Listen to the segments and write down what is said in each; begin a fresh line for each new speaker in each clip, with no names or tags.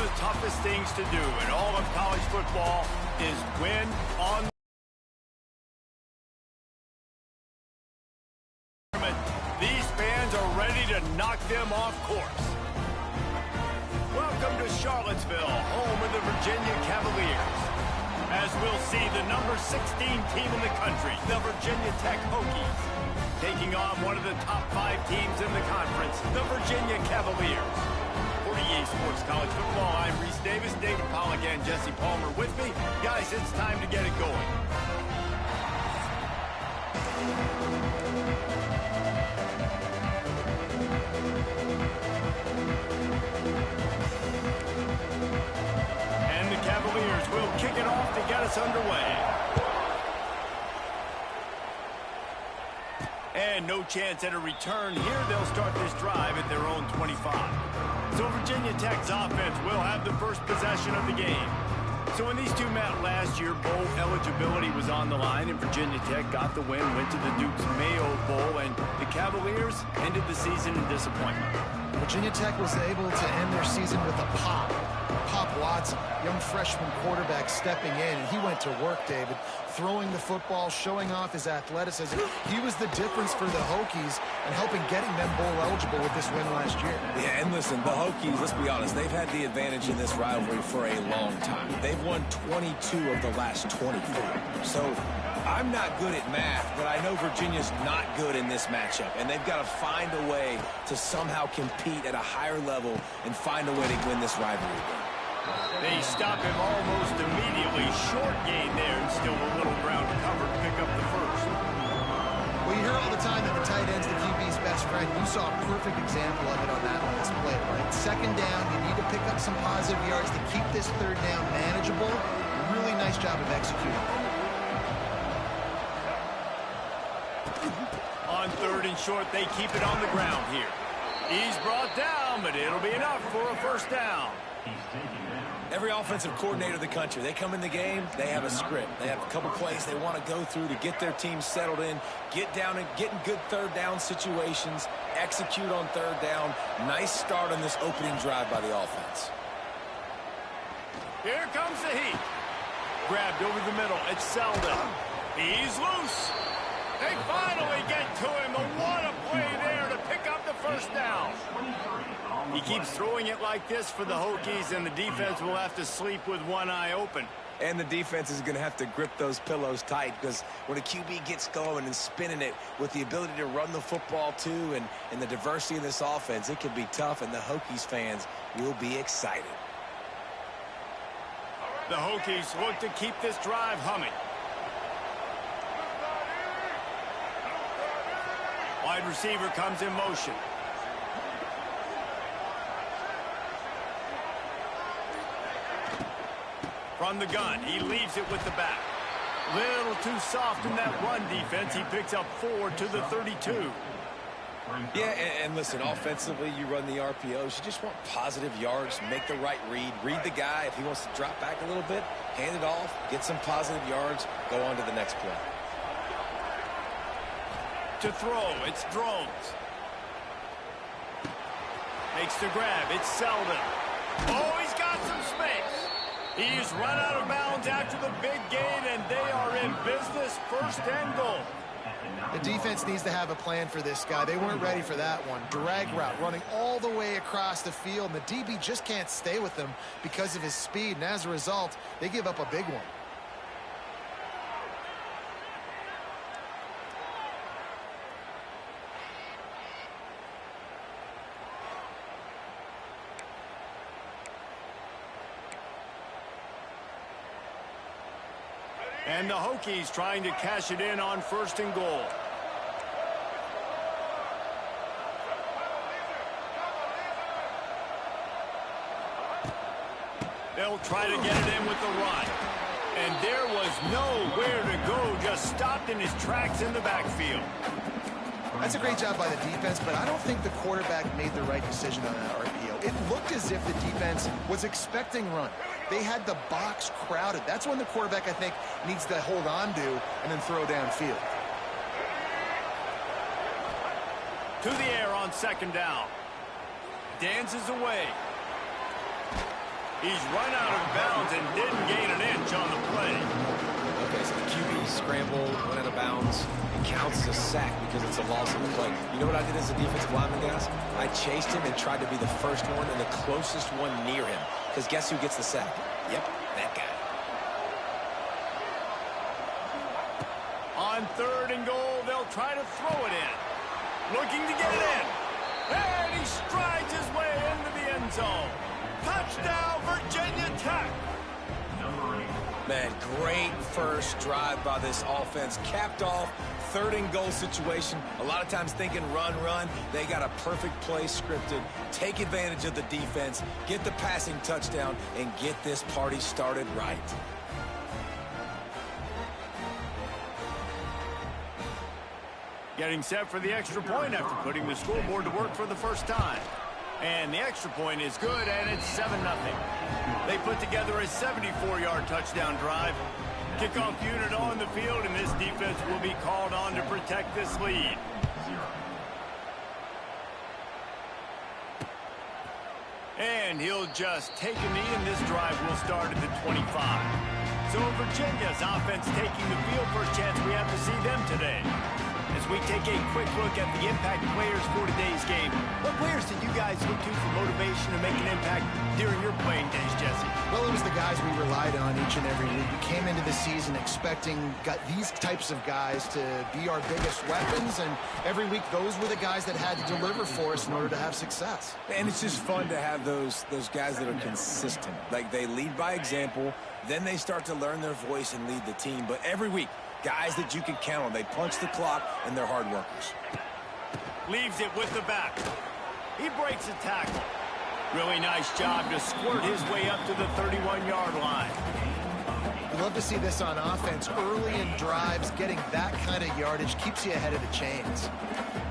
of the toughest things to do in all of college football is win on these fans are ready to knock them off course. Welcome to Charlottesville, home of the Virginia Cavaliers. As we'll see the number 16 team in the country, the Virginia Tech Hokies, taking on one of the top 5 teams in the conference, the Virginia Cavaliers. For EA Sports College Football, I'm Reese Davis, David Pollack, and Jesse Palmer with me. Guys, it's time to get it going. And the Cavaliers will kick it off to get us underway. And no chance at a return here. They'll start this drive at their own 25. So Virginia Tech's offense will have the first possession of the game. So when these two met last year, bowl eligibility was on the line, and Virginia Tech got the win, went to the Duke's Mayo Bowl, and the Cavaliers ended the season in disappointment.
Virginia Tech was able to end their season with a Pop Watson, young freshman quarterback stepping in, and he went to work, David, throwing the football, showing off his athleticism. He was the difference for the Hokies and helping getting them bowl eligible with this win last year.
Yeah, and listen, the Hokies, let's be honest, they've had the advantage in this rivalry for a long time. They've won 22 of the last 24. So I'm not good at math, but I know Virginia's not good in this matchup, and they've got to find a way to somehow compete at a higher level and find a way to win this rivalry game.
They stop him almost immediately. Short gain there, and still a little ground to cover to pick up the first.
Well, you hear all the time that the tight end's the QB's best friend. You saw a perfect example of it on that last play, right? Second down, you need to pick up some positive yards to keep this third down manageable. Really nice job of executing.
On third and short, they keep it on the ground here. He's brought down, but it'll be enough for a first down.
Every offensive coordinator in the country, they come in the game, they have a script. They have a couple plays they want to go through to get their team settled in, get down and get in good third down situations, execute on third down. Nice start on this opening drive by the offense.
Here comes the heat. Grabbed over the middle. It's Selden. He's loose. They finally get to him. What a play there to pick up the first down. He keeps throwing it like this for the Hokies, and the defense will have to sleep with one eye open.
And the defense is going to have to grip those pillows tight, because when a QB gets going and spinning it with the ability to run the football too and the diversity of this offense, it can be tough, and the Hokies fans will be excited.
The Hokies look to keep this drive humming. Wide receiver comes in motion. From the gun, he leaves it with the back. Little too soft in that run defense. He picks up 4 to the 32.
Yeah, and listen, offensively, you run the RPOs. You just want positive yards, make the right read. Read the guy. If he wants to drop back a little bit, hand it off, get some positive yards, go on to the next play.
To throw, it's Drones. Makes the grab, it's Selden. Oh, he's got some space. He's run out of bounds after the big gain, and they are in business, first and goal.
The defense needs to have a plan for this guy. They weren't ready for that one. Drag route, running all the way across the field, and the DB just can't stay with him because of his speed, and as a result, they give up a big one.
And the Hokies trying to cash it in on first and goal. They'll try to get it in with the run. And there was nowhere to go, just stopped in his tracks in the backfield.
That's a great job by the defense, but I don't think the quarterback made the right decision on that RPO. It looked as if the defense was expecting run. They had the box crowded. That's when the quarterback, I think, needs to hold on to and then throw downfield.
To the air on second down. Dances away. He's run out of bounds and didn't gain an inch on the play.
Okay, so the QB scrambled, went out of bounds. It counts as a sack because it's a loss of the play. You know what I did as a defensive lineman, guys? I chased him and tried to be the first one and the closest one near him. Because guess who gets the sack? Yep, that guy.
On 3rd and goal, they'll try to throw it in. Looking to get it in. And he strides his way into the end zone. Touchdown, Virginia Tech.
Man, great first drive by this offense. Capped off, 3rd and goal situation. A lot of times thinking run, run. They got a perfect play scripted. Take advantage of the defense, get the passing touchdown, and get this party started right.
Getting set for the extra point after putting the scoreboard to work for the first time. And the extra point is good, and it's 7-0. They put together a 74-yard touchdown drive. Kickoff unit on the field, and this defense will be called on to protect this lead. And he'll just take a knee, and this drive will start at the 25. So Virginia's offense taking the field. First chance we have to see them today. As we take a quick look at the impact players for today's game, what players did you guys look to for motivation to make an impact during your playing days, Jesse?
Well, it was the guys we relied on each and every week. We came into the season expecting these types of guys to be our biggest weapons, and every week those were the guys that had to deliver for us in order to have success.
And it's just fun to have those guys that are consistent. Like, they lead by example, then they start to learn their voice and lead the team. But every week, guys that you can count on. They punch the clock, and they're hard workers.
Leaves it with the back. He breaks a tackle. Really nice job to squirt his way up to the 31-yard line.
We love to see this on offense. Early in drives, getting that kind of yardage keeps you ahead of the chains.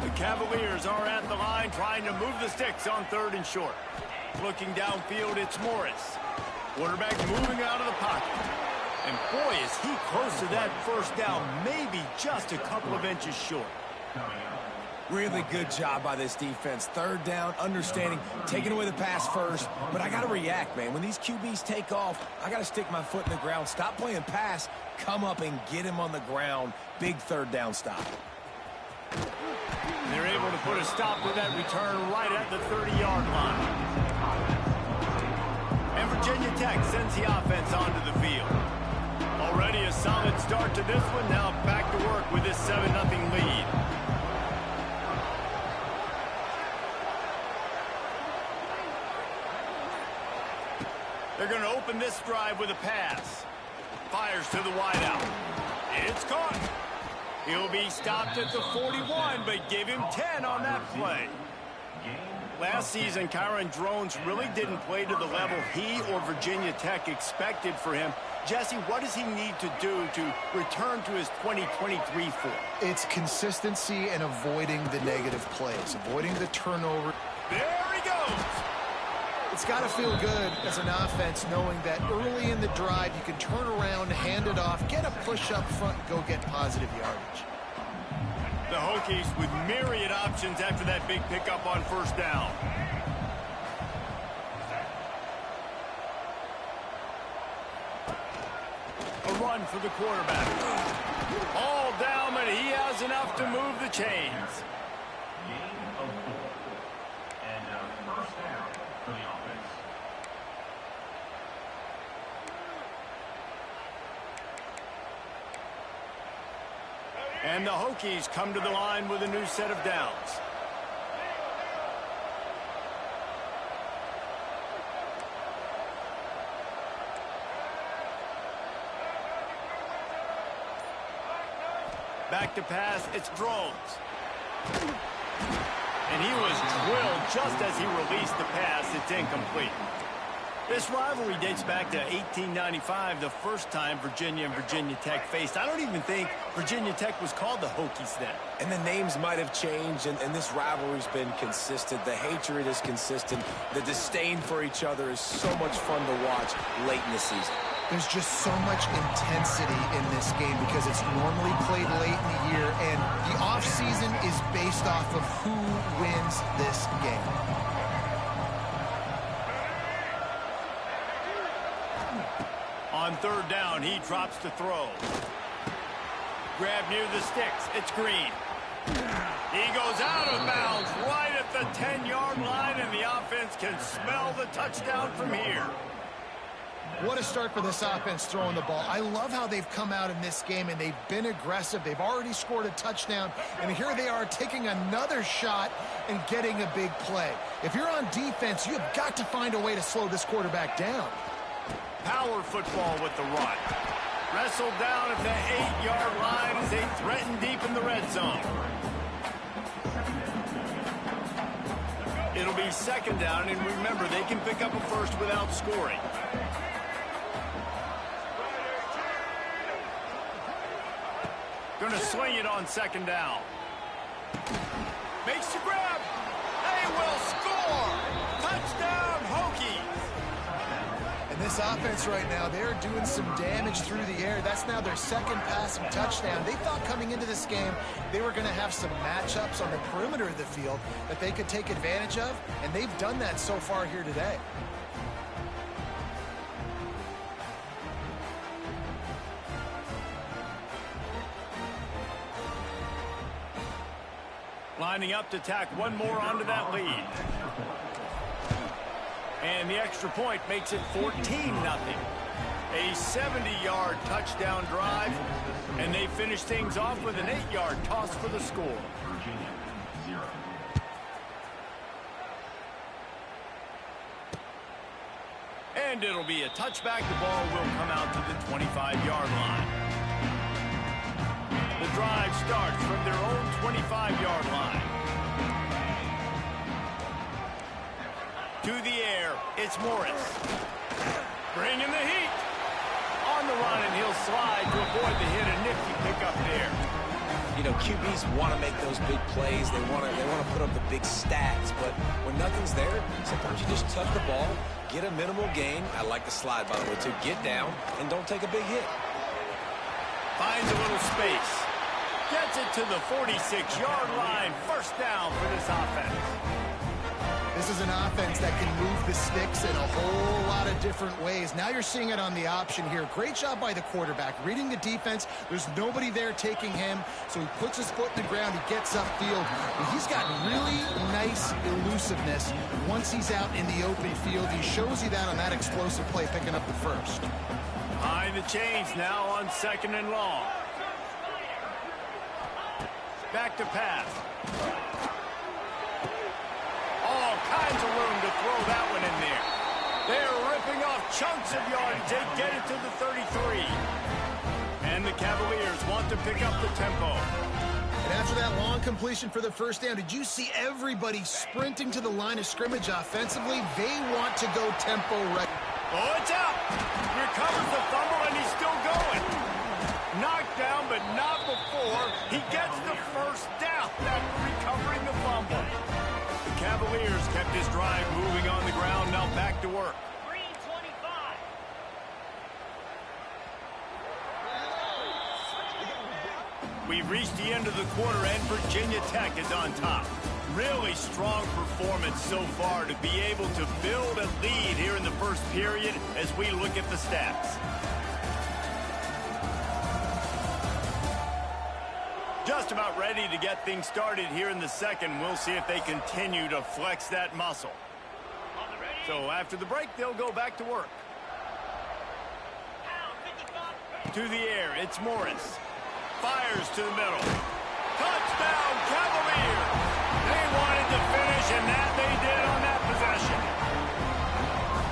The Cavaliers are at the line trying to move the sticks on 3rd and short. Looking downfield, it's Morris. Quarterback moving out of the pocket. And boy, is he close to that first down, maybe just a couple of inches short.
Really good job by this defense. 3rd down, understanding, taking away the pass first. But I got to react, man. When these QBs take off, I got to stick my foot in the ground. Stop playing pass. Come up and get him on the ground. Big 3rd down stop.
They're able to put a stop to that return right at the 30-yard line. And Virginia Tech sends the offense onto the field. Already a solid start to this one. Now back to work with this 7-0 lead. They're going to open this drive with a pass. Fires to the wideout. It's caught. He'll be stopped at the 41, but give him 10 on that play. Last season, Kyron Drones really didn't play to the level he or Virginia Tech expected for him. Jesse, what does he need to do to return to his 2023 form?
It's consistency and avoiding the negative plays, avoiding the turnover.
There he goes.
It's got to feel good as an offense knowing that early in the drive you can turn around, hand it off, get a push up front, and go get positive yardage.
The Hokies with myriad options after that big pickup on 1st down. A run for the quarterback. All down, but he has enough to move the chains.
And 1st down for the offense.
And the Hokies come to the line with a new set of downs. Back to pass, it's Drones. And he was drilled just as he released the pass. It's incomplete. This rivalry dates back to 1895, the first time Virginia and Virginia Tech faced. I don't even think Virginia Tech was called the Hokies then.
And the names might have changed, and this rivalry's been consistent. The hatred is consistent. The disdain for each other is so much fun to watch late in the season.
There's just so much intensity in this game because it's normally played late in the year, and the offseason is based off of who wins this game.
On third down, he drops to throw. Grab near the sticks. It's Green. He goes out of bounds right at the 10-yard line, and the offense can smell the touchdown from here.
What a start for this offense throwing the ball. I love how they've come out in this game, and they've been aggressive. They've already scored a touchdown, and here they are taking another shot and getting a big play. If you're on defense, you've got to find a way to slow this quarterback down.
Power football with the run. Wrestled down at the 8-yard line as they threaten deep in the red zone. It'll be second down, and remember, they can pick up a first without scoring. Going to sling it on second down. Makes the grab. They will score. Touchdown, Hokies.
And this offense right now, they're doing some damage through the air. That's now their second passing touchdown. They thought coming into this game they were going to have some matchups on the perimeter of the field that they could take advantage of, and they've done that so far here today.
Lining up to tack one more onto that lead. And the extra point makes it 14-0. A 70-yard touchdown drive, and they finish things off with an 8-yard toss for the score.
Virginia, 0.
And it'll be a touchback. The ball will come out to the 25-yard line. The drive starts from their own 25-yard line. To the air, it's Morris. Bringing the heat. On the run, and he'll slide to avoid the hit. A nifty pickup there.
You know, QBs want to make those big plays. They want to put up the big stats. But when nothing's there, sometimes you just tuck the ball, get a minimal gain. I like the slide, by the way, too. Get down and don't take a big hit.
Finds a little space. Gets it to the 46-yard line. First down for this offense.
This is an offense that can move the sticks in a whole lot of different ways. Now you're seeing it on the option here. Great job by the quarterback. Reading the defense. There's nobody there taking him, so he puts his foot in the ground. He gets upfield. And he's got really nice elusiveness once he's out in the open field. He shows you that on that explosive play, picking up the first.
Behind the chains now on second and long. Back to pass. All kinds of room to throw that one in there. They're ripping off chunks of yardage. They get it to the 33. And the Cavaliers want to pick up the tempo.
And after that long completion for the first down, did you see everybody sprinting to the line of scrimmage offensively? They want to go tempo right.
Oh, it's out. Recovers the fumble, and he's still going. Knocked down, but not before he gets the first down after recovering the fumble. The Cavaliers kept his drive moving on the ground. Now back to work.
Green 25.
We've reached the end of the quarter, and Virginia Tech is on top. Really strong performance so far to be able to build a lead here in the first period as we look at the stats. Just about ready to get things started here in the second. We'll see if they continue to flex that muscle. So after the break, they'll go back to work. To the air, it's Morris. Fires to the middle. Touchdown, Cavaliers! They wanted to finish, and that they did on that possession.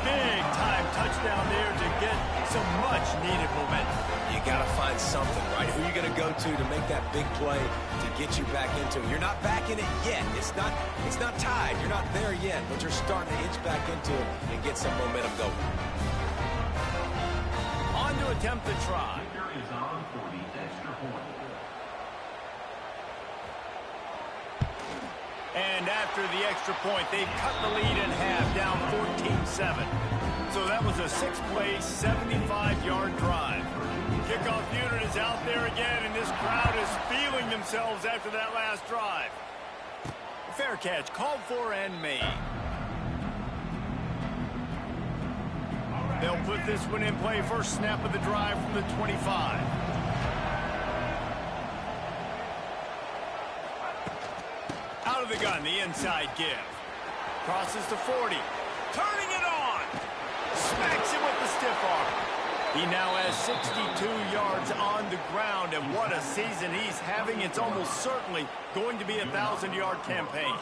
Big-time touchdown there to get some much-needed momentum.
You got to find something, right? Who are you going to go to make that big play to get you back into it? You're not back in it yet. It's not tied. You're not there yet, but you're starting to inch back into it and get some momentum going.
On to attempt the try.
Kicker is on for the extra point.
And after the extra point, they've cut the lead in half, down 14-7. So that was a 6-play, 75-yard drive. Kickoff unit is out there again, and this crowd is feeling themselves after that last drive. Fair catch, called for and made. They'll put this one in play. First snap of the drive from the 25. Out of the gun, the inside give. Crosses to 40. Turning it on. Smacks him with the stiff arm. He now has 62 yards on the ground, and what a season he's having. It's almost certainly going to be a 1,000-yard campaign.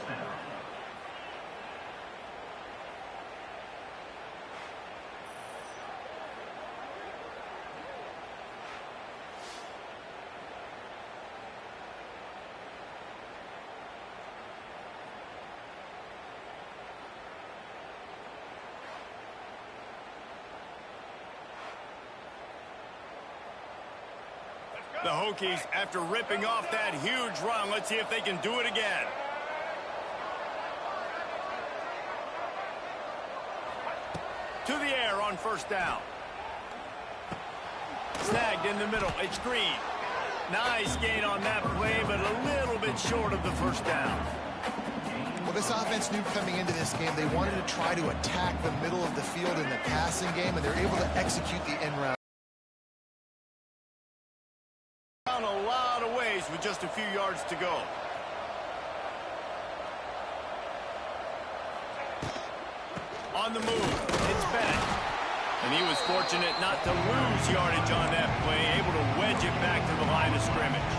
The Hokies, after ripping off that huge run, let's see if they can do it again. To the air on first down. Snagged in the middle. It's Green. Nice gain on that play, but a little bit short of the first down.
Well, this offense knew coming into this game they wanted to try to attack the middle of the field in the passing game, and they're able to execute the end round.
A lot of ways with just a few yards to go. On the move, it's Bennett. And he was fortunate not to lose yardage on that play, able to wedge it back to the line of scrimmage.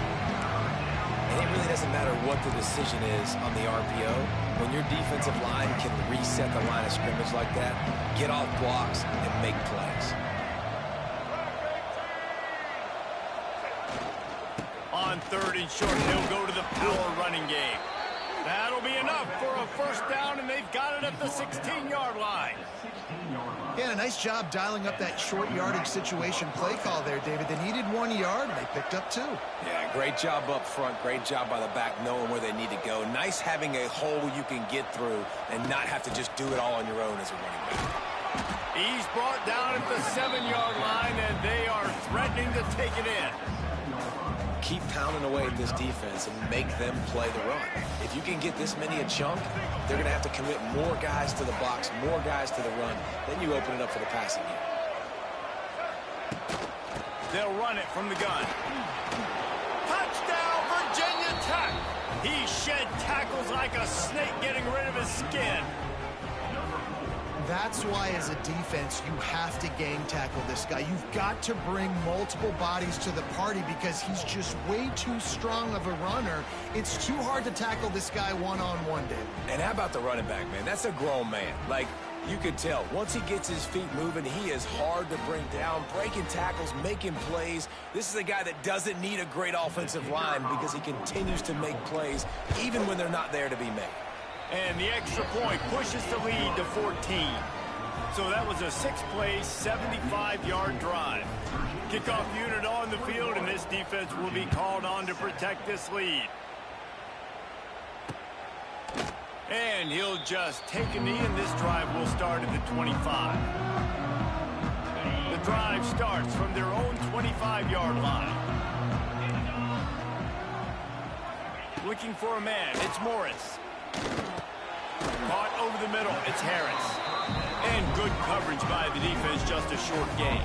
And it really doesn't matter what the decision is on the RPO. When your defensive line can reset the line of scrimmage like that, get off blocks and make plays.
On third and short, they'll go to the power running game. That'll be enough for a first down, and they've got it at the 16-yard line.
Yeah, a nice job dialing up that short yardage situation play call there, David. They needed 1 yard, and they picked up 2.
Yeah, great job up front. Great job by the back knowing where they need to go. Nice having a hole you can get through and not have to just do it all on your own as a running back.
He's brought down at the 7-yard line, and they are threatening to take it in.
Keep pounding away at this defense and make them play the run. If you can get this many a chunk, they're going to have to commit more guys to the box, more guys to the run. Then you open it up for the passing game.
They'll run it from the gun. Touchdown, Virginia Tech. He shed tackles like a snake getting rid of his skin.
That's why, as a defense, you have to gang tackle this guy. You've got to bring multiple bodies to the party because he's just way too strong of a runner. It's too hard to tackle this guy one-on-one, David.
And how about the running back, man? That's a grown man. Like, you could tell. Once he gets his feet moving, he is hard to bring down, breaking tackles, making plays. This is a guy that doesn't need a great offensive line because he continues to make plays even when they're not there to be made.
And the extra point pushes the lead to 14. So that was a 6-play, 75-yard drive. Kickoff unit on the field, and this defense will be called on to protect this lead. And he'll just take a knee, and this drive will start at the 25. The drive starts from their own 25-yard line. Looking for a man, it's Morris. Caught over the middle, it's Harris. And good coverage by the defense, just a short gain.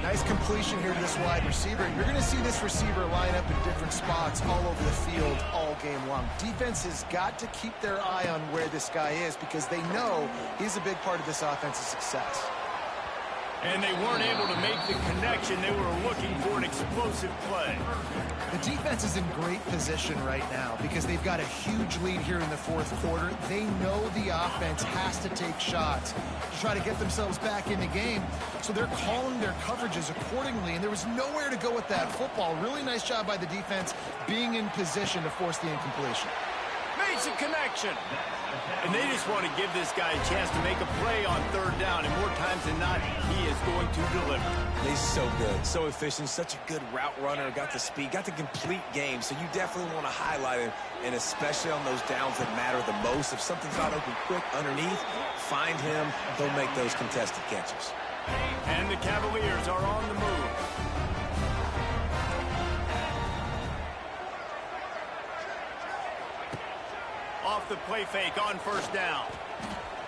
Nice completion here to this wide receiver. You're going to see this receiver line up in different spots all over the field all game long. Defense has got to keep their eye on where this guy is because they know he's a big part of this offense's success.
And they weren't able to make the connection. They were looking for an explosive play.
The defense is in great position right now because they've got a huge lead here in the fourth quarter. They know the offense has to take shots to try to get themselves back in the game. So they're calling their coverages accordingly, and there was nowhere to go with that football. Really nice job by the defense being in position to force the incompletion.
Makes a connection. And they just want to give this guy a chance to make a play on third down, and more times than not, he is going to deliver.
He's so good, so efficient, such a good route runner, got the speed, got the complete game, so you definitely want to highlight him, and especially on those downs that matter the most. If something's not open quick underneath, find him, he'll make those contested catches.
And the Cavaliers are on the move. Off the play fake on first down.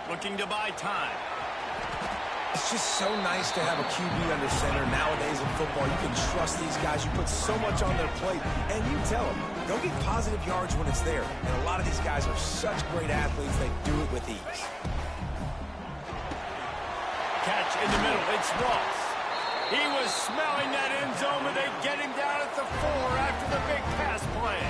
Looking to buy time.
It's just so nice to have a QB under center. Nowadays in football, you can trust these guys. You put so much on their plate, and you tell them, go get positive yards when it's there. And a lot of these guys are such great athletes, they do it with ease.
Catch in the middle, it's Ross. He was smelling that end zone, but they get him down at the 4 after the big pass play.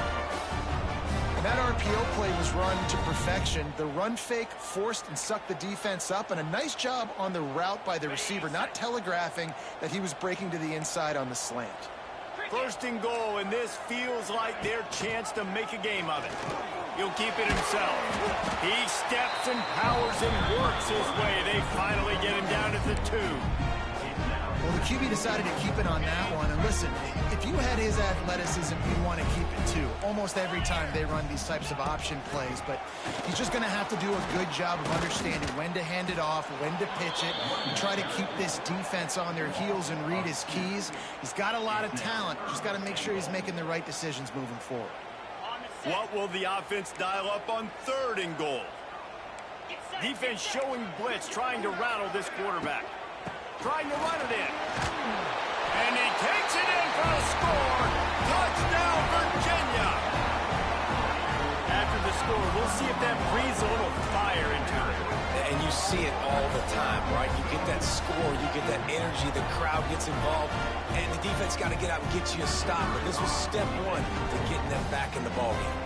And that RPO play was run to perfection. The run fake forced and sucked the defense up, and a nice job on the route by the receiver, not telegraphing that he was breaking to the inside on the slant.
1st and goal, and this feels like their chance to make a game of it. He'll keep it himself. He steps and powers and works his way. They finally get him down at the 2.
Well, the QB decided to keep it on that one. And listen, if you had his athleticism, you'd want to keep it too. Almost every time they run these types of option plays. But he's just going to have to do a good job of understanding when to hand it off, when to pitch it, and try to keep this defense on their heels and read his keys. He's got a lot of talent. Just got to make sure he's making the right decisions moving forward.
What will the offense dial up on 3rd and goal? Defense showing blitz, trying to rattle this quarterback. Trying to run it in. And he takes it in for a score. Touchdown, Virginia. After the score, we'll see if that breathes a little fire into it.
And you see it all the time, right? You get that score, you get that energy, the crowd gets involved, and the defense got to get out and get you a stop. But this was step 1 to getting them back in the ballgame.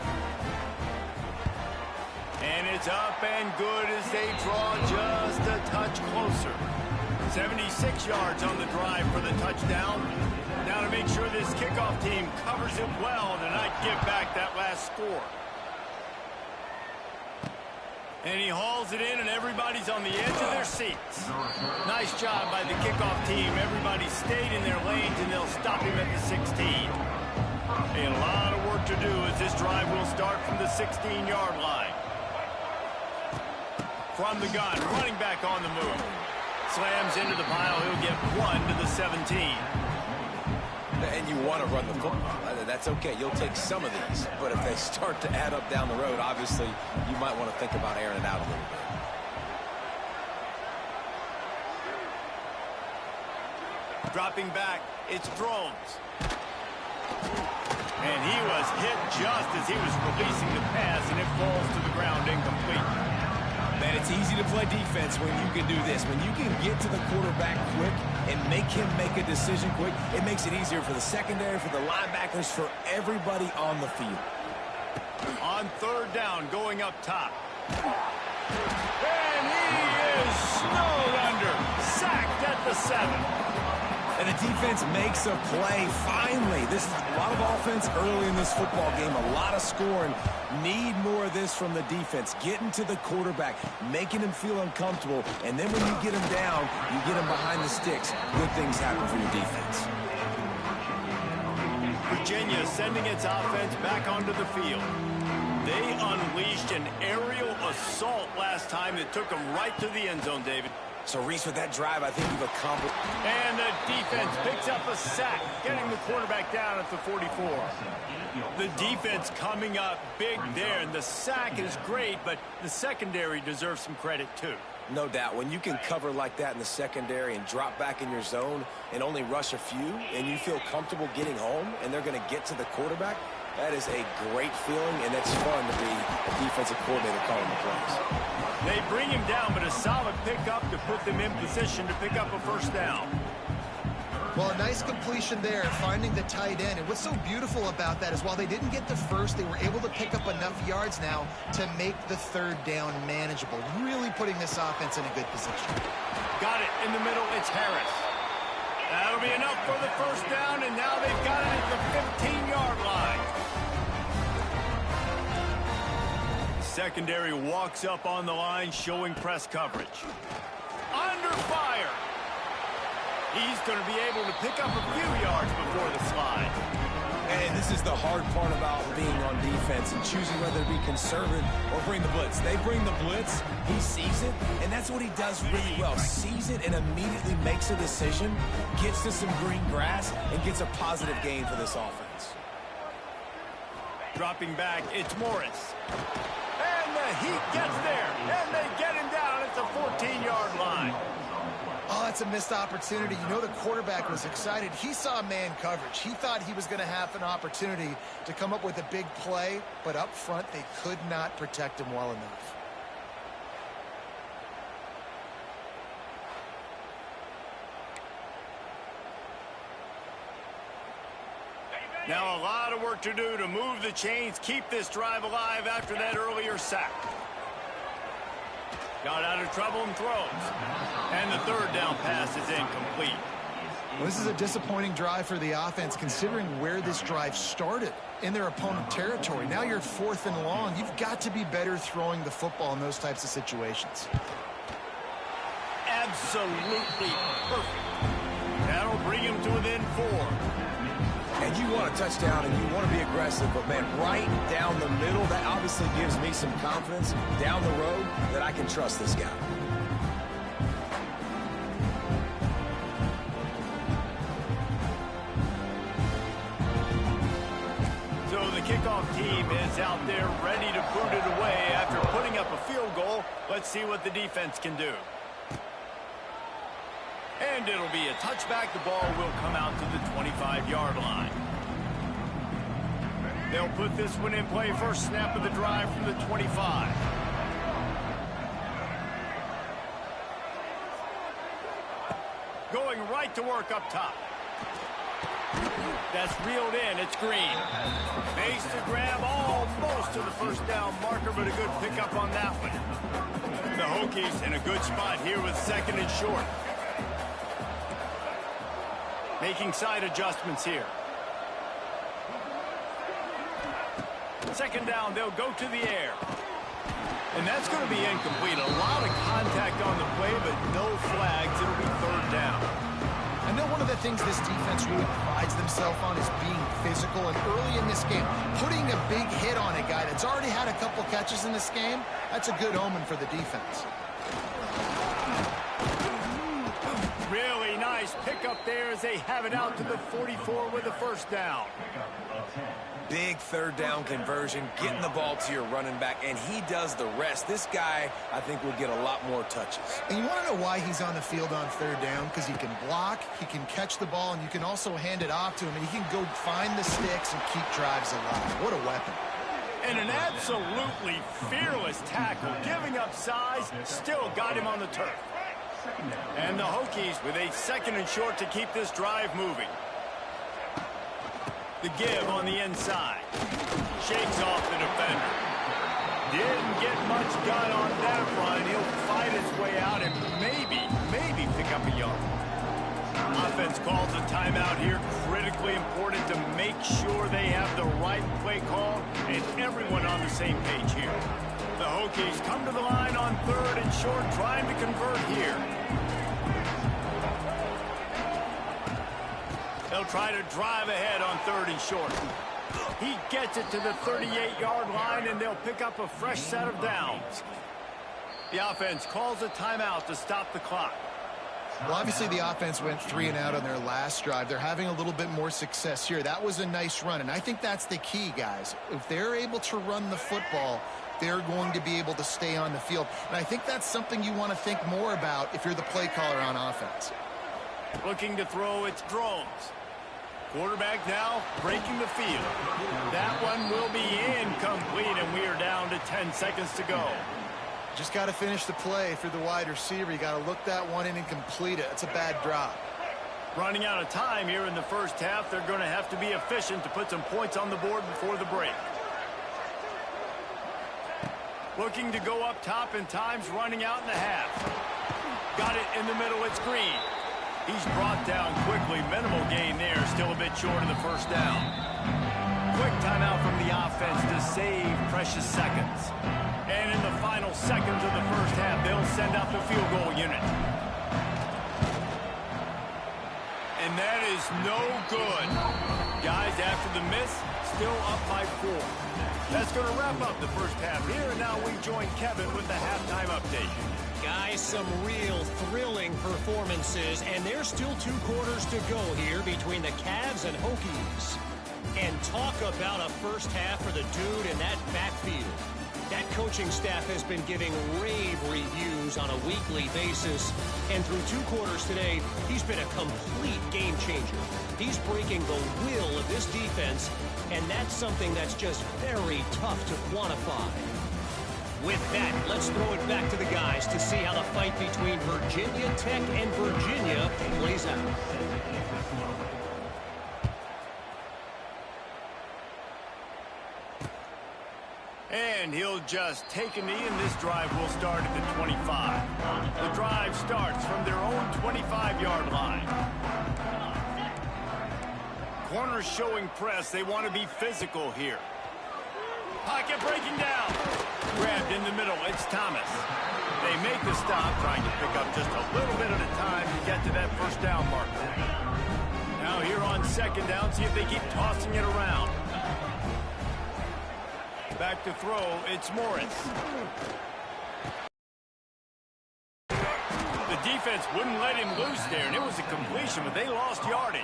And it's up and good as they draw just a touch closer. 76 yards on the drive for the touchdown. Now to make sure this kickoff team covers it well to not give back that last score. And he hauls it in, and everybody's on the edge of their seats. Nice job by the kickoff team. Everybody stayed in their lanes, and they'll stop him at the 16. A lot of work to do as this drive will start from the 16-yard line. From the gun, running back on the move. Slams into the pile. He'll get 1 to the 17.
And you want to run the football. That's okay. You'll take some of these. But if they start to add up down the road, obviously, you might want to think about airing it out a little bit.
Dropping back, it's Drones. And he was hit just as he was releasing the pass, and it falls to the ground incomplete.
Man, it's easy to play defense when you can do this. When you can get to the quarterback quick and make him make a decision quick, it makes it easier for the secondary, for the linebackers, for everybody on the field.
On 3rd down, going up top. And he is snowed under. Sacked at the 7.
And the defense makes a play, finally. This is a lot of offense early in this football game, a lot of scoring. Need more of this from the defense. Getting to the quarterback, making him feel uncomfortable, and then when you get him down, you get him behind the sticks. Good things happen for your defense.
Virginia sending its offense back onto the field. They unleashed an aerial assault last time that took them right to the end zone, David.
So, Reese, with that drive, I think you've accomplished.
And the defense picks up a sack, getting the quarterback down at the 44. The defense coming up big there, and the sack is great, but the secondary deserves some credit, too.
No doubt. When you can cover like that in the secondary and drop back in your zone and only rush a few, and you feel comfortable getting home, and they're going to get to the quarterback, that is a great feeling, and it's fun to be a defensive coordinator calling the plays.
They bring him down, but a solid pickup to put them in position to pick up a 1st down.
Well, a nice completion there, finding the tight end. And what's so beautiful about that is while they didn't get the first, they were able to pick up enough yards now to make the 3rd down manageable, really putting this offense in a good position.
Got it in the middle. It's Harris. That'll be enough for the 1st down, and now they've got it at the 15-yard line. Secondary walks up on the line, showing press coverage. Under fire. He's going to be able to pick up a few yards before the slide.
And this is the hard part about being on defense and choosing whether to be conservative or bring the blitz. They bring the blitz, he sees it, and that's what he does really well. Sees it and immediately makes a decision, gets to some green grass, and gets a positive gain for this offense.
Dropping back, it's Morris. And the Heat gets there, and they get him down at the 14-yard line.
that's a missed opportunity. You know the quarterback was excited. He saw man coverage. He thought he was going to have an opportunity to come up with a big play, but up front they could not protect him well enough.
Now a lot of work to do to move the chains, keep this drive alive after that earlier sack. Got out of trouble and throws. And the third down pass is incomplete.
Well, this is a disappointing drive for the offense considering where this drive started in their opponent territory. Now you're 4th and long. You've got to be better throwing the football in those types of situations.
Absolutely perfect. That'll bring him to within 4.
And you want a touchdown and you want to be aggressive, but man, right down the middle, that obviously gives me some confidence down the road that I can trust this guy.
So the kickoff team is out there ready to put it away after putting up a field goal. Let's see what the defense can do. And it'll be a touchback. The ball will come out to the 25-yard line. They'll put this one in play. First snap of the drive from the 25. Going right to work up top. That's reeled in. It's Green. Makes the grab almost to the first down marker, but a good pickup on that one. The Hokies in a good spot here with 2nd and short. Making side adjustments here. 2nd down, they'll go to the air. And that's going to be incomplete. A lot of contact on the play, but no flags. It'll be 3rd down.
I know one of the things this defense really prides themselves on is being physical. And early in this game, putting a big hit on a guy that's already had a couple catches in this game, that's a good omen for the defense.
Really nice pickup there as they have it out to the 44 with a 1st down.
Big 3rd down conversion, getting the ball to your running back, and he does the rest. This guy, I think, will get a lot more touches.
And you want to know why he's on the field on 3rd down? Because he can block, he can catch the ball, and you can also hand it off to him, and he can go find the sticks and keep drives alive. What a weapon.
And an absolutely fearless tackle, giving up size, still got him on the turf. And the Hokies with a 2nd and short to keep this drive moving. The give on the inside. Shakes off the defender. Didn't get much done on that run. He'll fight his way out and maybe pick up a yard. Offense calls a timeout here. Critically important to make sure they have the right play call and everyone on the same page here. The Hokies come to the line on 3rd and short, trying to convert here. They'll try to drive ahead on 3rd and short. He gets it to the 38-yard line, and they'll pick up a fresh set of downs. The offense calls a timeout to stop the clock.
Well, obviously the offense went 3 and out on their last drive. They're having a little bit more success here. That was a nice run, and I think that's the key, guys. If they're able to run the football, they're going to be able to stay on the field. And I think that's something you want to think more about if you're the play caller on offense.
Looking to throw, it's Drones. Quarterback now breaking the field. That one will be incomplete, and we are down to 10 seconds to go.
Just got to finish the play for the wide receiver. You got to look that one in and complete it. It's a bad drop.
Running out of time here in the first half. They're going to have to be efficient to put some points on the board before the break. Looking to go up top, and time's running out in the half. Got it in the middle. It's Green. He's brought down quickly. Minimal gain there. Still a bit short of the first down. Quick timeout from the offense to save precious seconds. And in the final seconds of the first half, they'll send out the field goal unit. And that is no good. Guys, after the miss, still up by 4. That's going to wrap up the first half here. And now we join Kevin with the halftime update.
Guys, some real thrilling performances, and there's still 2 quarters to go here between the Cavs and Hokies. And talk about a first half for the dude in that backfield. That coaching staff has been giving rave reviews on a weekly basis. And through 2 quarters today, he's been a complete game changer. He's breaking the will of this defense, and that's something that's just very tough to quantify. With that, let's throw it back to the guys to see how the fight between Virginia Tech and Virginia plays out.
And he'll just take a knee, and this drive will start at the 25. The drive starts from their own 25-yard line. Corners showing press. They want to be physical here. Pocket breaking down. Grabbed in the middle. It's Thomas. They make the stop, trying to pick up just a little bit at a time to get to that first down marker. Now here on second down, see if they keep tossing it around. Back to throw, it's Morris. The defense wouldn't let him loose there, and it was a completion, but they lost yardage.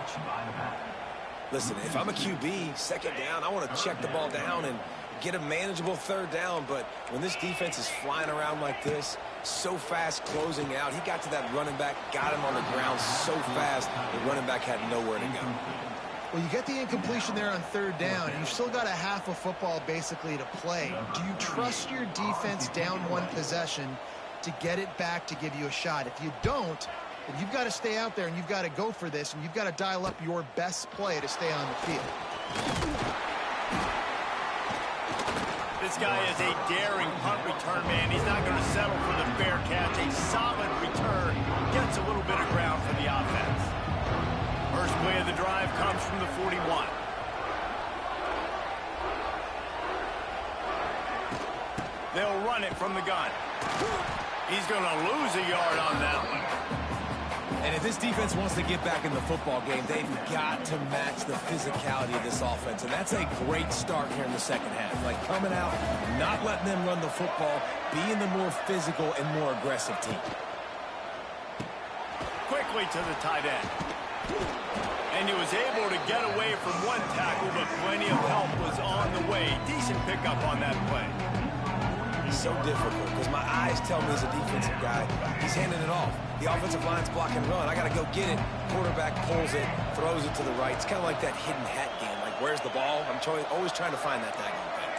Listen, if I'm a QB, second down, I want to check the ball down and get a manageable third down, but when this defense is flying around like this, so fast closing out, he got to that running back, got him on the ground so fast, the running back had nowhere to go.
Well, you get the incompletion there on third down, and you've still got a half of football basically to play. Do you trust your defense down 1 possession to get it back to give you a shot? If you don't, then you've got to stay out there and you've got to go for this, and you've got to dial up your best play to stay on the field.
This guy is a daring punt return man. He's not going to settle for the fair catch. A solid return gets a little bit of ground for the offense. First play of the drive comes from the 41. They'll run it from the gun. He's going to lose a yard on that one.
And if this defense wants to get back in the football game, they've got to match the physicality of this offense. And that's a great start here in the second half. Like coming out, not letting them run the football, being the more physical and more aggressive team.
Quickly to the tight end. And he was able to get away from one tackle, but plenty of help was on the way. Decent pickup on that play.
So difficult because my eyes tell me as a defensive guy, he's handing it off. The offensive line's block and run. I got to go get it. Quarterback pulls it, throws it to the right. It's kind of like that hidden hat game. Like, where's the ball? I'm always trying to find that daggone thing.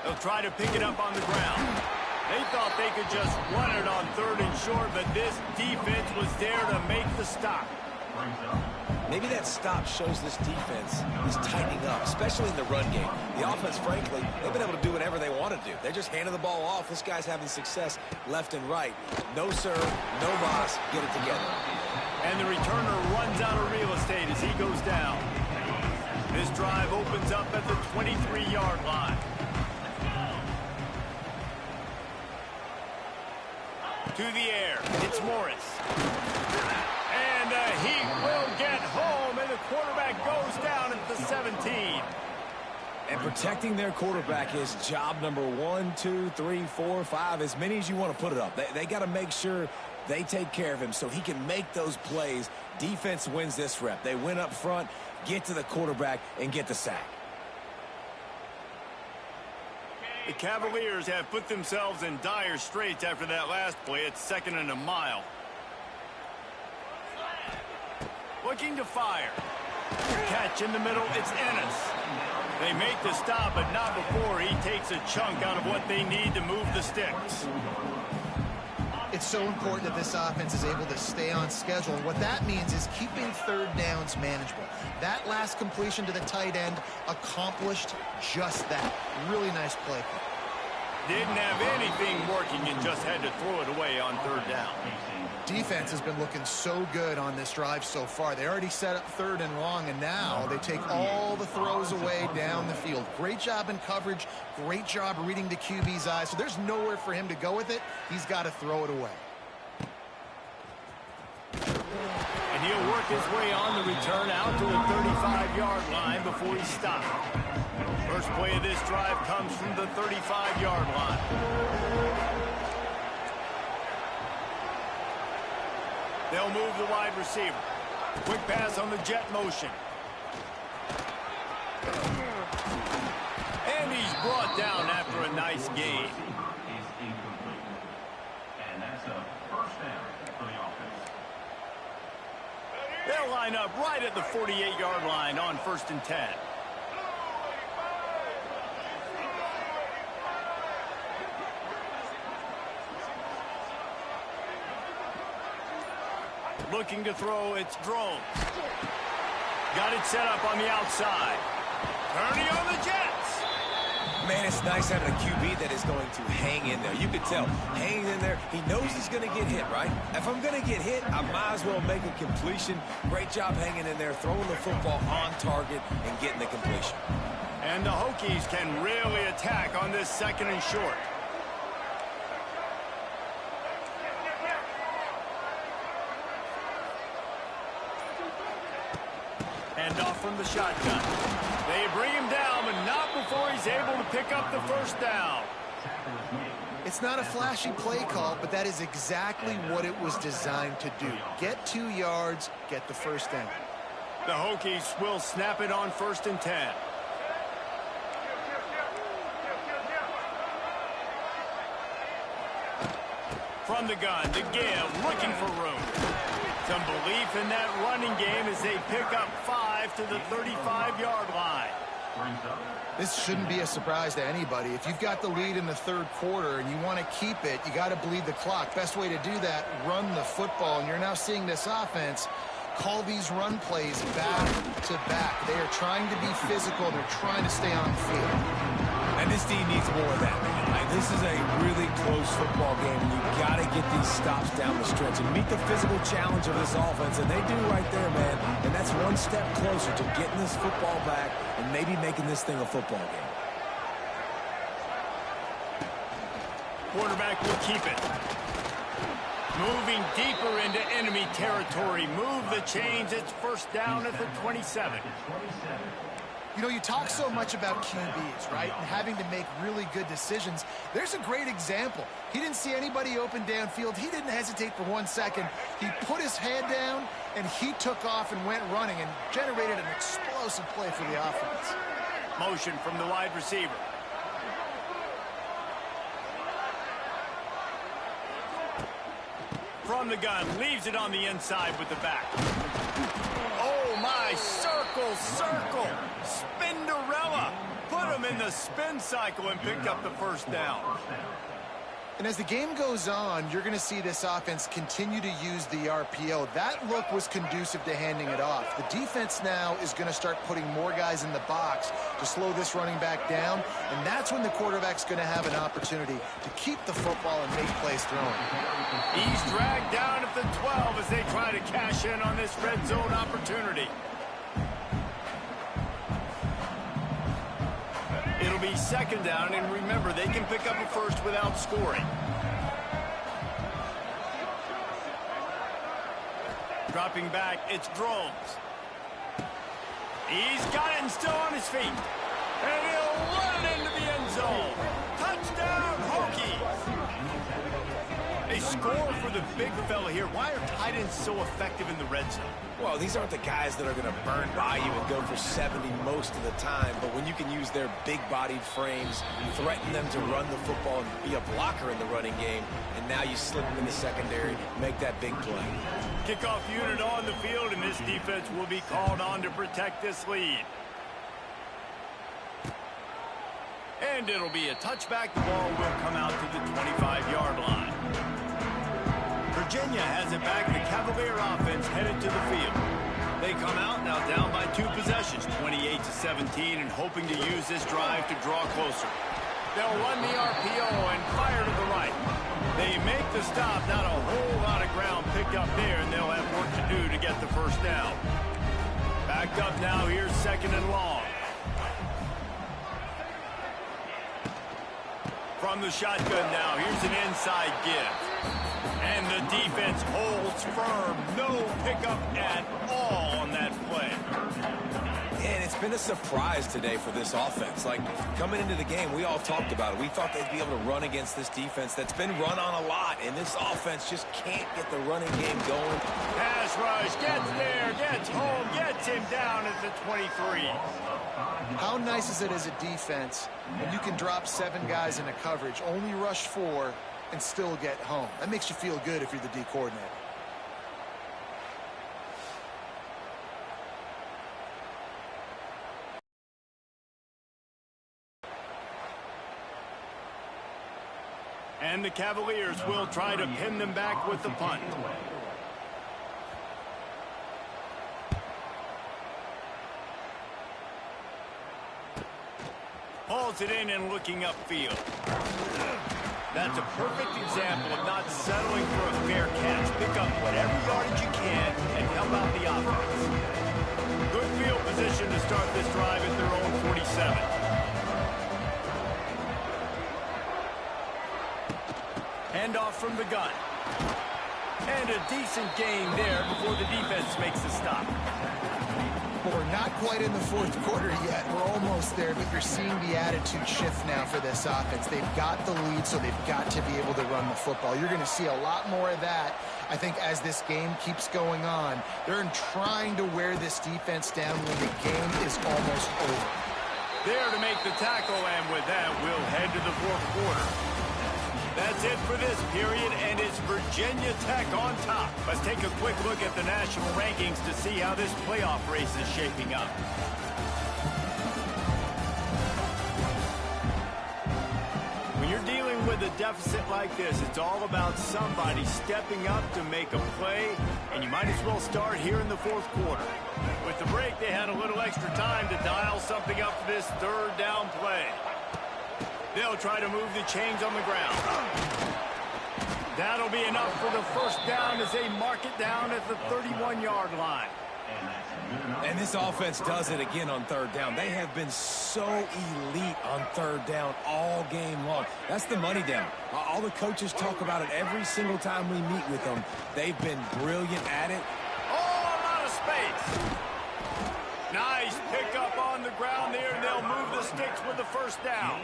They'll try to pick it up on the ground. They thought they could just run it on third and short, but this defense was there to make the stop.
Maybe that stop shows this defense is tightening up, especially in the run game. The offense, frankly, they've been able to do whatever they want to do. They're just handing the ball off. This guy's having success left and right. No sir, no boss, get it together.
And the returner runs out of real estate as he goes down. This drive opens up at the 23-yard line. To the air, it's Morris. And he will get home, and the quarterback goes down at the 17.
And protecting their quarterback is job number 1, 2, 3, 4, 5, as many as you want to put it up. They got to make sure they take care of him so he can make those plays. Defense wins this rep. They win up front, get to the quarterback, and get the sack.
The Cavaliers have put themselves in dire straits after that last play. It's 2nd and a mile. Looking to fire. Catch in the middle, it's Ennis. They make the stop, but not before he takes a chunk out of what they need to move the sticks.
It's so important that this offense is able to stay on schedule. And what that means is keeping third downs manageable. That last completion to the tight end accomplished just that. Really nice play.
Didn't have anything working and just had to throw it away on third down.
Defense has been looking so good on this drive so far. They already set up 3rd and long, and now they take all the throws away down the field. Great job in coverage. Great job reading the QB's eyes. So there's nowhere for him to go with it. He's got to throw it away.
And he'll work his way on the return out to the 35-yard line before he stopped. First play of this drive comes from the 35-yard line. They'll move the wide receiver. Quick pass on the jet motion. down after a nice gain.
Is incomplete. And that's a first down for the offense.
They'll line up right at the 48-yard line on 1st and 10. Looking to throw, it's Drones. Got it set up on the outside. Purdy on the Jets.
Man, it's nice having a QB that is going to hang in there. You could tell, hanging in there, he knows he's going to get hit, right? If I'm going to get hit, I might as well make a completion. Great job hanging in there, throwing the football on target and getting the completion.
And the Hokies can really attack on this 2nd and short. Hand off from the shotgun. They bring him down, but not before he's able to pick up the first down.
It's not a flashy play call, but that is exactly what it was designed to do. Get 2 yards, get the first down.
The Hokies will snap it on 1st and 10. From the gun, to give, looking for room. Some belief in that running game as they pick up 5 to the 35-yard line.
This shouldn't be a surprise to anybody. If you've got the lead in the 3rd quarter and you want to keep it, you got to bleed the clock. Best way to do that, run the football. And you're now seeing this offense call these run plays back to back. They are trying to be physical. They're trying to stay on the field.
And this team needs more of that, man. This is a really close football game, and you've got to get these stops down the stretch and meet the physical challenge of this offense, and they do right there, man. And that's one step closer to getting this football back and maybe making this thing a football game.
Quarterback will keep it. Moving deeper into enemy territory. Move the chains. It's 1st down at the 27.
You know, you talk so much about QBs, right, and having to make really good decisions. There's a great example. He didn't see anybody open downfield. He didn't hesitate for 1 second. He put his head down, and he took off and went running and generated an explosive play for the offense.
Motion from the wide receiver. From the gun, leaves it on the inside with the back. Oh, my, circle, Spinderella. Put him in the spin cycle and picked up the first down.
And as the game goes on, you're going to see this offense continue to use the RPO. That look was conducive to handing it off. The defense now is going to start putting more guys in the box to slow this running back down, and that's when the quarterback's going to have an opportunity to keep the football and make plays throwing.
He's dragged down at the 12 as they try to cash in on this red zone opportunity. It'll be 2nd down, and remember, they can pick up a first without scoring. Dropping back, it's Drones. He's got it and still on his feet. And he'll run it into the end zone. Touchdown, Hokies! They score for the big fella here. Why are tight ends so effective in the red zone?
Well, these aren't the guys that are going to burn by you and go for 70 most of the time, but when you can use their big-bodied frames, threaten them to run the football and be a blocker in the running game, and now you slip them in the secondary, make that big play.
Kickoff unit on the field, and this defense will be called on to protect this lead. And it'll be a touchback. The ball will come out to the 25-yard line. Virginia has it back. The Cavalier offense headed to the field. They come out now down by 2 possessions, 28-17, and hoping to use this drive to draw closer. They'll run the RPO and fire to the right. They make the stop. Not a whole lot of ground picked up there, and they'll have work to do to get the first down. Backed up now. Here's 2nd and long. From the shotgun now, here's an inside give. And the defense holds firm. No pickup at all on that play.
And it's been a surprise today for this offense. Like, coming into the game, we all talked about it. We thought they'd be able to run against this defense that's been run on a lot, and this offense just can't get the running game going.
Pass rush, gets there, gets home, gets him down at the 23.
How nice is it as a defense when you can drop 7 guys into coverage, only rush 4, and still get home? That makes you feel good if you're the D coordinator.
And the Cavaliers will try to pin them back with the punt. Hauls it in and looking upfield. That's a perfect example of not settling for a fair catch. Pick up whatever yardage you can and help out the offense. Good field position to start this drive at their own 47. Handoff from the gun. And a decent gain there before the defense makes the stop.
Well, we're not quite in the fourth quarter yet. We're almost there, but you're seeing the attitude shift now for this offense. They've got the lead, so they've got to be able to run the football. You're going to see a lot more of that, I think, as this game keeps going on. They're trying to wear this defense down when the game is almost over.
There to make the tackle, and with that, we'll head to the fourth quarter. That's it for this period, and it's Virginia Tech on top. Let's take a quick look at the national rankings to see how this playoff race is shaping up. When you're dealing with a deficit like this, it's all about somebody stepping up to make a play, and you might as well start here in the fourth quarter. With the break, they had a little extra time to dial something up for this third down play. They'll try to move the chains on the ground. That'll be enough for the first down as they mark it down at the 31-yard line.
And this offense does it again on third down. They have been so elite on third down all game long. That's the money down. All the coaches talk about it every single time we meet with them. They've been brilliant at it.
Oh, a lot of space. Nice pickup on the ground there, and they'll move the sticks with the first down.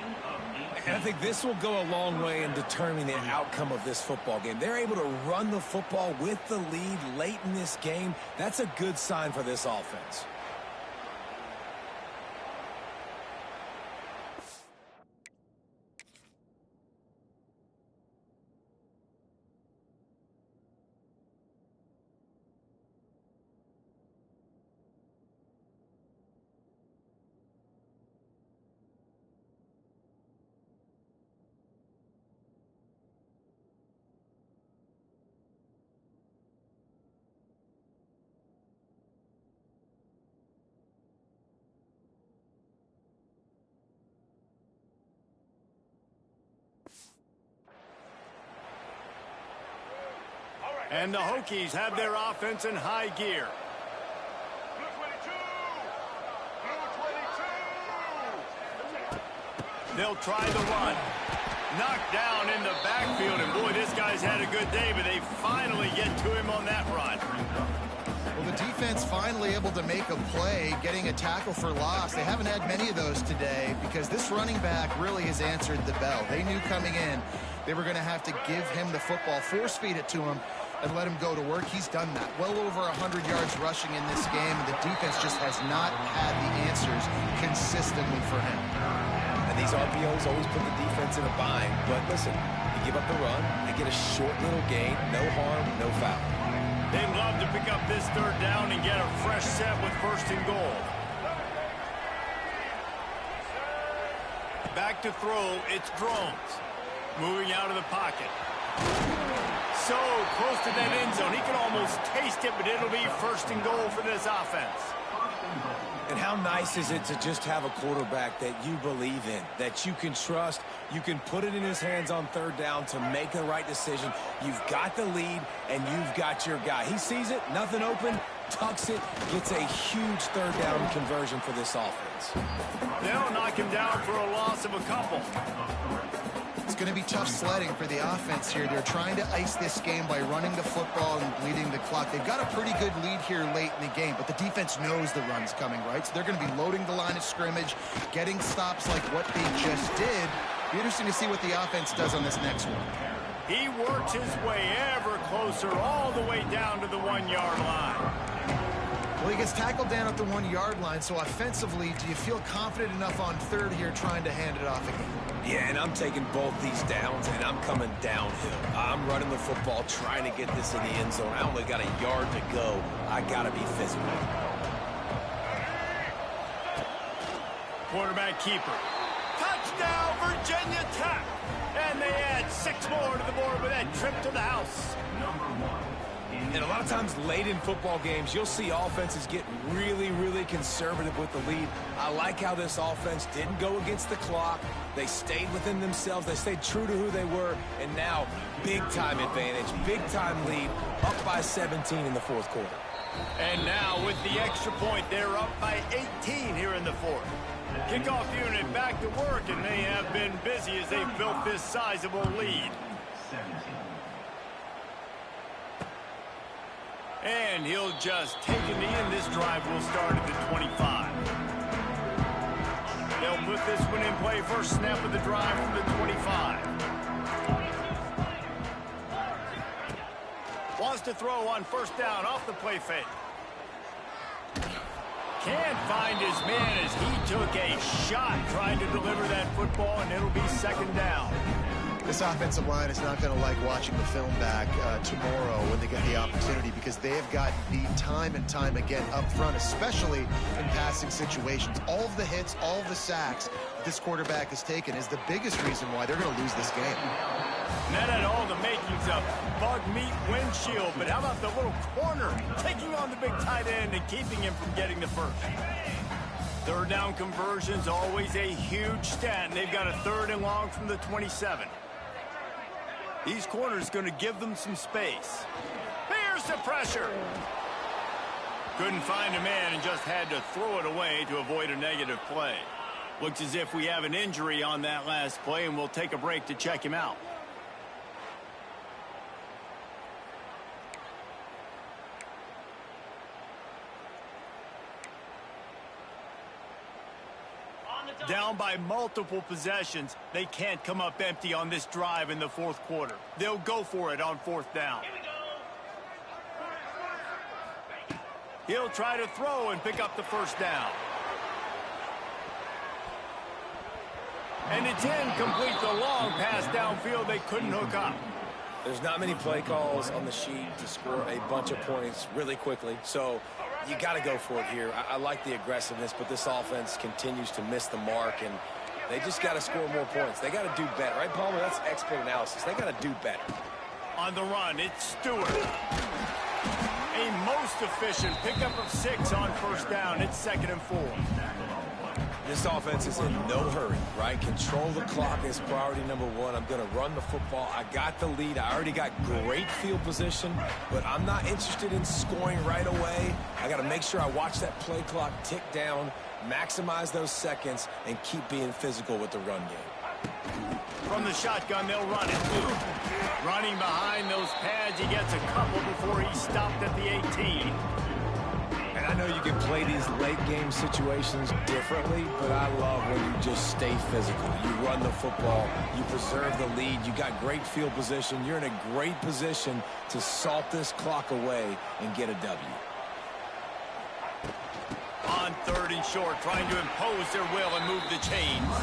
And I think this will go a long way in determining the outcome of this football game. They're able to run the football with the lead late in this game. That's a good sign for this offense.
And the Hokies have their offense in high gear. They'll try the run. Knocked down in the backfield, and boy, this guy's had a good day, but they finally get to him on that run.
Well, the defense finally able to make a play, getting a tackle for loss. They haven't had many of those today because this running back really has answered the bell. They knew coming in they were going to have to give him the football, force feed it to him, and let him go to work. He's done that. Well over 100 yards rushing in this game, and the defense just has not had the answers consistently for him.
And these RPOs always put the defense in a bind. But listen, you give up the run, they get a short little gain, no harm, no foul.
They'd love to pick up this third down and get a fresh set with first and goal. Back to throw, it's Drones. Moving out of the pocket. So close to that end zone. He can almost taste it, but it'll be first and goal for this offense.
And how nice is it to just have a quarterback that you believe in, that you can trust, you can put it in his hands on third down to make the right decision. You've got the lead, and you've got your guy. He sees it, nothing open, tucks it, gets a huge third down conversion for this offense.
They'll knock him down for a loss of a couple.
It's going to be tough sledding for the offense here. They're trying to ice this game by running the football and bleeding the clock. They've got a pretty good lead here late in the game, but the defense knows the run's coming, right? So they're going to be loading the line of scrimmage, getting stops like what they just did. Be interesting to see what the offense does on this next one.
He works his way ever closer all the way down to the 1-yard line.
Well, he gets tackled down at the 1-yard line, so offensively, do you feel confident enough on third here trying to hand it off again?
Yeah, and I'm taking both these downs, and I'm coming downhill. I'm running the football, trying to get this in the end zone. I only got a yard to go. I got to be physical.
Quarterback keeper. Touchdown, Virginia Tech! And they add 6 more to the board with that trip to the house.
And a lot of times late in football games, you'll see offenses get really, really conservative with the lead. I like how this offense didn't go against the clock. They stayed within themselves. They stayed true to who they were. And now, big-time advantage, big-time lead, up by 17 in the fourth quarter.
And now, with the extra point, they're up by 18 here in the fourth. Kickoff unit back to work, and they have been busy as they've built this sizable lead. And he'll just take it in. This drive will start at the 25. They'll put this one in play. First snap of the drive from the 25. Wants to throw on first down off the play fake. Can't find his man as he took a shot trying to deliver that football, and it'll be second down.
This offensive line is not going to like watching the film back tomorrow when they get the opportunity, because they have gotten beat time and time again up front, especially in passing situations. All of the hits, all of the sacks this quarterback has taken is the biggest reason why they're going to lose this game.
And that had all the makings of bug meat windshield, but how about the little corner taking on the big tight end and keeping him from getting the first? Third down conversion's always a huge stat, and they've got a 3rd and long from the 27. These corners going to give them some space. Here's the pressure. Couldn't find a man and just had to throw it away to avoid a negative play. Looks as if we have an injury on that last play, and we'll take a break to check him out. Down by multiple possessions, they can't come up empty on this drive in the fourth quarter. They'll go for it on 4th down. He'll try to throw and pick up the first down. And it's incomplete, the long pass downfield they couldn't hook up.
There's not many play calls on the sheet to score a bunch of points really quickly, so you got to go for it here. I like the aggressiveness, but this offense continues to miss the mark, and they just got to score more points. They got to do better, right, Palmer? That's expert analysis. They got to do better.
On the run, it's Stewart. A most efficient pickup of 6 on first down. It's 2nd and 4.
This offense is in no hurry, right? Control the clock is priority number 1. I'm going to run the football. I got the lead. I already got great field position, but I'm not interested in scoring right away. I got to make sure I watch that play clock tick down, maximize those seconds, and keep being physical with the run game.
From the shotgun, they'll run it. Running behind those pads, he gets a couple before he stopped at the 18.
And I know you can play these late game situations differently, but I love when you just stay physical. You run the football, you preserve the lead, you got great field position, you're in a great position to salt this clock away and get a W.
On 3rd and short, trying to impose their will and move the chains.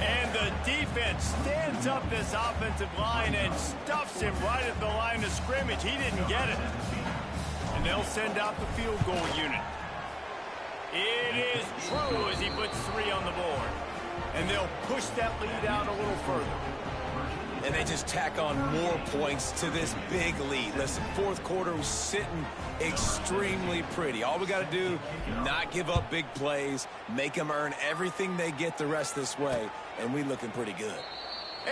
And the defense stands up this offensive line and stuffs him right at the line of scrimmage. He didn't get it. And they'll send out the field goal unit. It is true as he puts 3 on the board. And they'll push that lead out a little further.
And they just tack on more points to this big lead. Listen, fourth quarter was sitting extremely pretty. All we got to do, not give up big plays, make them earn everything they get the rest this way, and we looking pretty good.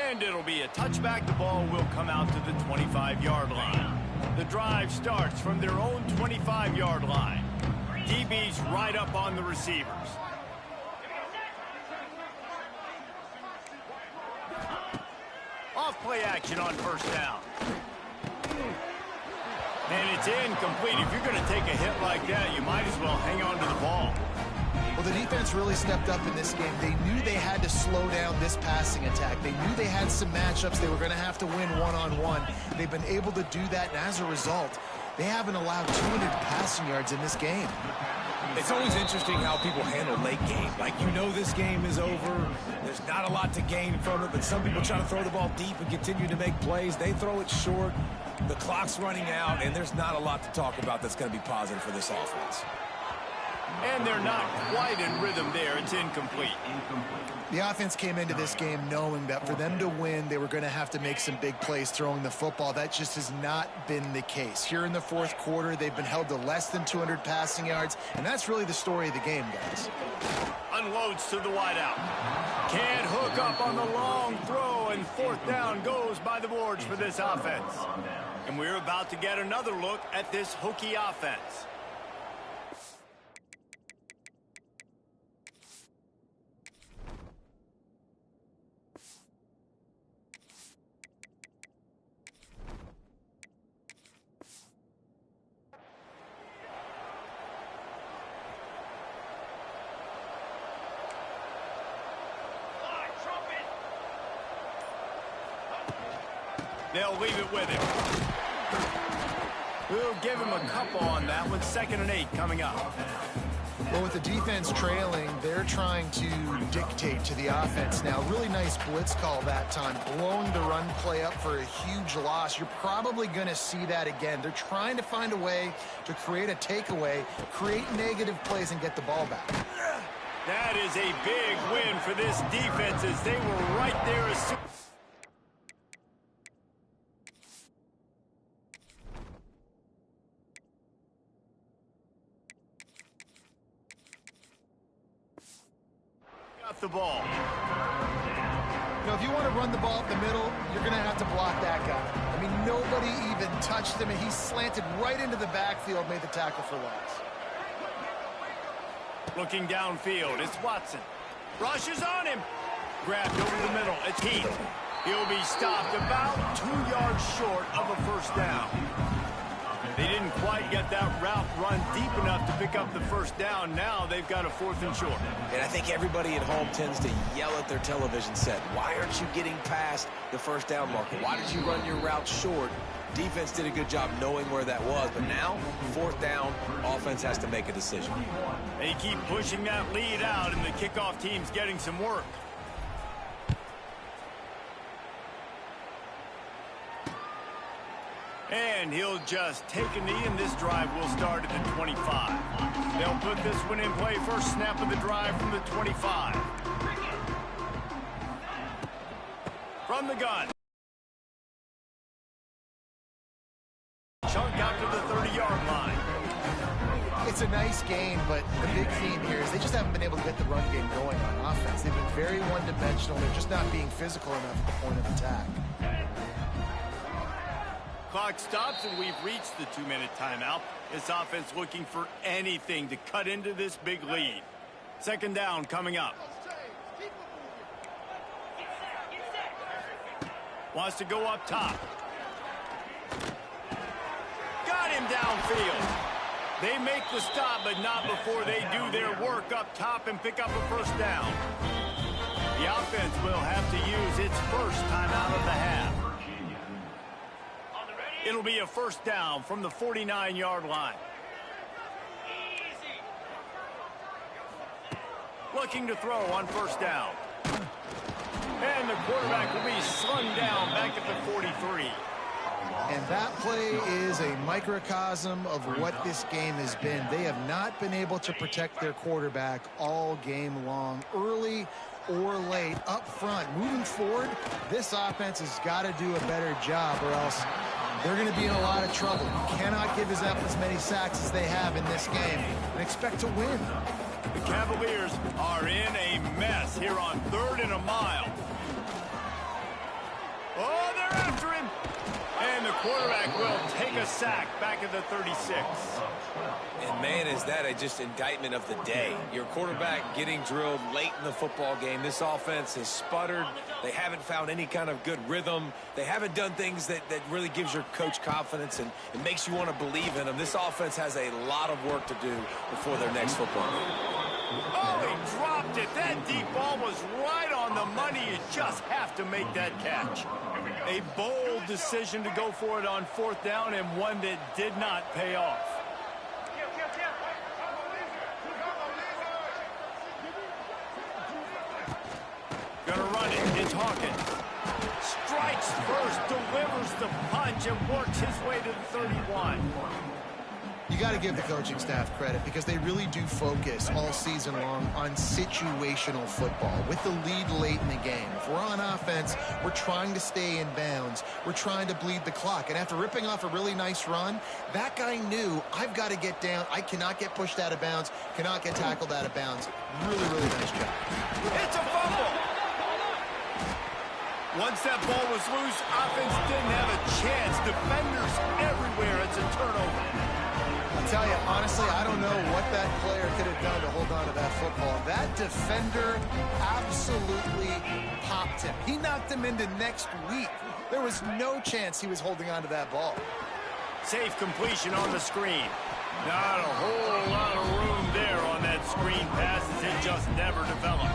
And it'll be a touchback. The ball will come out to the 25-yard line. The drive starts from their own 25-yard line. DB's right up on the receivers. Off play action on first down. And it's incomplete. If you're going to take a hit like that, you might as well hang on to the ball.
Well, the defense really stepped up in this game. They knew they had to slow down this passing attack. They knew they had some matchups they were going to have to win one-on-one. They've been able to do that, and as a result, they haven't allowed 200 passing yards in this game.
It's always interesting how people handle late game. Like, you know this game is over. There's not a lot to gain from it, but some people try to throw the ball deep and continue to make plays. They throw it short. The clock's running out, and there's not a lot to talk about that's going to be positive for this offense.
And they're not quite in rhythm there. It's incomplete.
The offense came into this game knowing that for them to win, they were going to have to make some big plays throwing the football. That just has not been the case. Here in the fourth quarter, they've been held to less than 200 passing yards, and that's really the story of the game, guys.
Unloads to the wideout. Can't hook up on the long throw, and fourth down goes by the boards for this offense. And we're about to get another look at this Hokie offense. They'll leave it with him. We'll give him a couple on that one. 2nd and 8 coming up.
Well, with the defense trailing, they're trying to dictate to the offense now. Really nice blitz call that time, blowing the run play up for a huge loss. You're probably going to see that again. They're trying to find a way to create a takeaway, create negative plays, and get the ball back.
That is a big win for this defense as they were right there as soon. The ball.
You know, if you want to run the ball up the middle, you're going to have to block that guy. I mean, nobody even touched him, and he slanted right into the backfield, made the tackle for loss.
Looking downfield, it's Watson. Rushes on him. Grabbed over the middle. It's Heath. He'll be stopped about 2 yards short of a first down. They didn't quite get that route run deep enough to pick up the first down. Now they've got a 4th and short.
And I think everybody at home tends to yell at their television set, why aren't you getting past the first down marker? Why did you run your route short? Defense did a good job knowing where that was, but now, 4th down, offense has to make a decision.
They keep pushing that lead out, and the kickoff team's getting some work. And he'll just take a knee, and this drive will start at the 25. They'll put this one in play. First snap of the drive from the 25. From the gun. Chunk out to the 30-yard line.
It's a nice game, but the big theme here is they just haven't been able to get the run game going on offense. They've been very one-dimensional. They're just not being physical enough at the point of attack.
Clock stops, and we've reached the 2-minute timeout. This offense looking for anything to cut into this big lead. 2nd down coming up. Wants to go up top. Got him downfield. They make the stop, but not before they do their work up top and pick up a first down. The offense will have to use its first timeout of the half. It'll be a first down from the 49-yard line. Looking to throw on first down. And the quarterback will be slung down back at the 43.
And that play is a microcosm of what this game has been. They have not been able to protect their quarterback all game long, early or late, up front. Moving forward, this offense has got to do a better job, or else they're going to be in a lot of trouble. You cannot give up as many sacks as they have in this game and expect to win.
The Cavaliers are in a mess here on 3rd and a mile. Oh, they're after him. And the quarterback will take a a sack back at the 36.
And man, is that just indictment of the day. Your quarterback getting drilled late in the football game. This offense has sputtered. They haven't found any kind of good rhythm. They haven't done things that really gives your coach confidence and it makes you want to believe in them. This offense has a lot of work to do before their next football game.
Oh, he dropped it. That deep ball was right on the money. You just have to make that catch. A bold decision to go for it on 4th down and one that did not pay off. Gonna run it. It's Hawkins. Strikes first, delivers the punch, and works his way to the 31.
You got to give the coaching staff credit because they really do focus all season long on situational football with the lead late in the game. If we're on offense, we're trying to stay in bounds. We're trying to bleed the clock. And after ripping off a really nice run, that guy knew, I've got to get down. I cannot get pushed out of bounds, cannot get tackled out of bounds. Really, really nice job.
It's a fumble. Once that ball was loose, offense didn't have a chance. Defenders everywhere. It's a turnover.
I'll tell you, honestly, I don't know what that player could have done to hold on to that football. That defender absolutely popped him. He knocked him into next week. There was no chance he was holding on to that ball.
Safe completion on the screen. Not a whole lot of room there on that screen pass as it just never developed.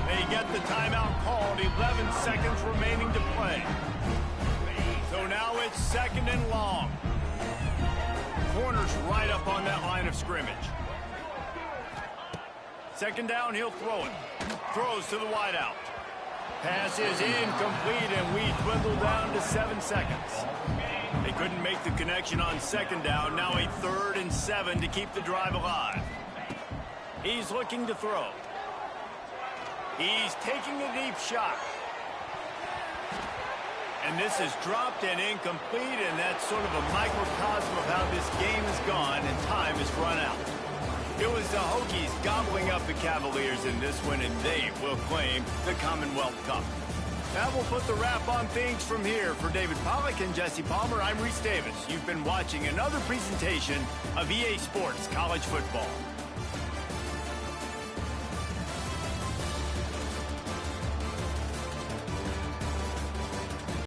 They get the timeout called, 11 seconds remaining to play. So now it's 2nd and long. Corner's right up on that line of scrimmage. 2nd down, he'll throw it. Throws to the wideout. Pass is incomplete, and we dwindle down to 7 seconds. They couldn't make the connection on 2nd down. Now a 3rd and 7 to keep the drive alive. He's looking to throw. He's taking a deep shot. And this is dropped and incomplete, and that's sort of a microcosm of how this game has gone, and time has run out. It was the Hokies gobbling up the Cavaliers in this one, and they will claim the Commonwealth Cup. That will put the wrap on things from here. For David Pollack and Jesse Palmer, I'm Reese Davis. You've been watching another presentation of EA Sports College Football.